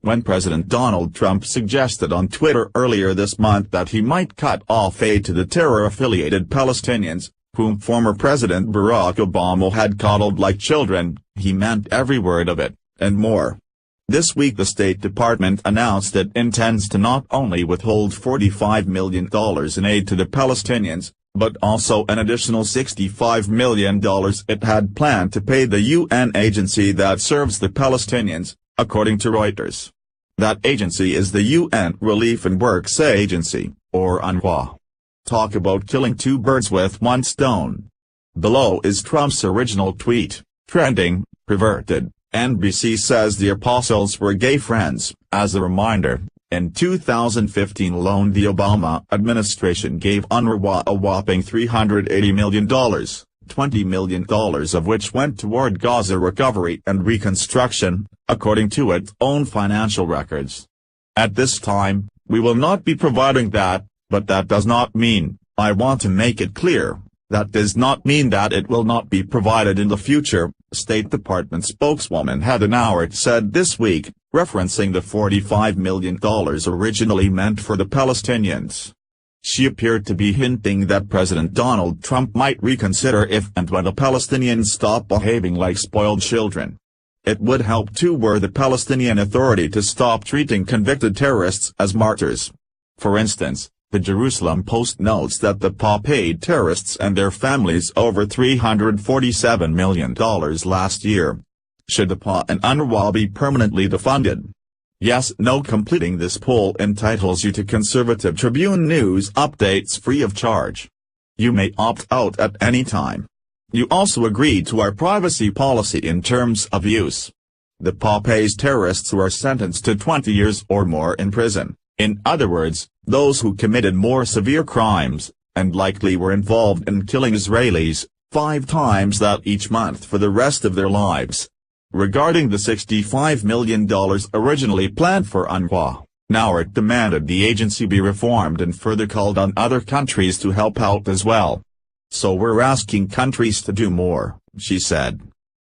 when President Donald Trump suggested on Twitter earlier this month that he might cut off aid to the terror-affiliated Palestinians, whom former President Barack Obama had coddled like children. He meant every word of it, and more. This week the State Department announced it intends to not only withhold $45 million in aid to the Palestinians, but also an additional $65 million it had planned to pay the UN agency that serves the Palestinians, according to Reuters. That agency is the UN Relief and Works Agency, or UNRWA. Talk about killing two birds with one stone. Below is Trump's original tweet, trending, perverted. NBC says the apostles were gay friends. As a reminder, in 2015 alone the Obama administration gave UNRWA a whopping $380 million, $20 million of which went toward Gaza recovery and reconstruction, according to its own financial records. At this time, we will not be providing that, but that does not mean, I want to make it clear, that does not mean that it will not be provided in the future, State Department spokeswoman Heather Nauert said this week, referencing the $45 million originally meant for the Palestinians. She appeared to be hinting that President Donald Trump might reconsider if and when the Palestinians stop behaving like spoiled children. It would help too were the Palestinian Authority to stop treating convicted terrorists as martyrs. For instance, the Jerusalem Post notes that the PA paid terrorists and their families over $347 million last year. Should the PA and UNRWA be permanently defunded? Yes, no. Completing this poll entitles you to Conservative Tribune News updates free of charge. You may opt out at any time. You also agree to our privacy policy in terms of use. The PA pays terrorists who are sentenced to 20 years or more in prison. In other words, those who committed more severe crimes, and likely were involved in killing Israelis, 5 times that each month for the rest of their lives. Regarding the $65 million originally planned for UNRWA, Nauert demanded the agency be reformed and further called on other countries to help out as well. So we're asking countries to do more, she said.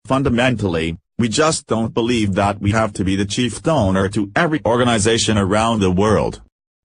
Fundamentally, we just don't believe that we have to be the chief donor to every organization around the world.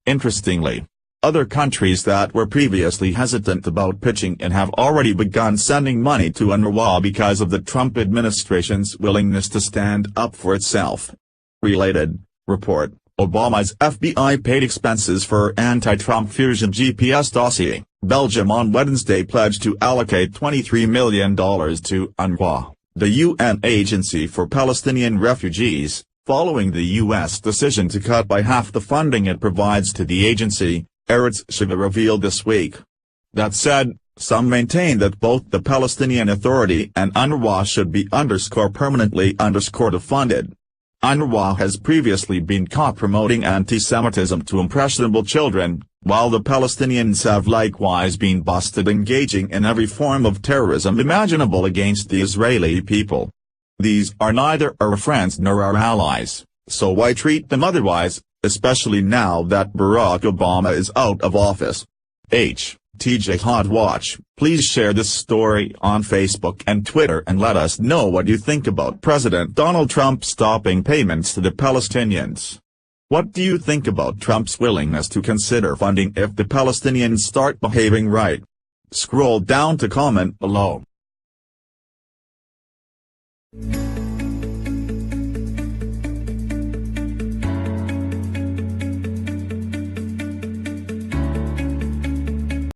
Interestingly, other countries that were previously hesitant about pitching in have already begun sending money to UNRWA because of the Trump administration's willingness to stand up for itself. Related, report, Obama's FBI paid expenses for anti-Trump Fusion GPS dossier. Belgium on Wednesday pledged to allocate $23 million to UNRWA, the UN Agency for Palestinian Refugees, following the U.S. decision to cut by half the funding it provides to the agency, Eretz Sheva revealed this week. That said, some maintain that both the Palestinian Authority and UNRWA should be permanently defunded. UNRWA has previously been caught promoting anti-Semitism to impressionable children, while the Palestinians have likewise been busted engaging in every form of terrorism imaginable against the Israeli people. These are neither our friends nor our allies, so why treat them otherwise, especially now that Barack Obama is out of office? TJ Hot Watch, please share this story on Facebook and Twitter and let us know what you think about President Donald Trump stopping payments to the Palestinians. What do you think about Trump's willingness to consider funding if the Palestinians start behaving right? Scroll down to comment below.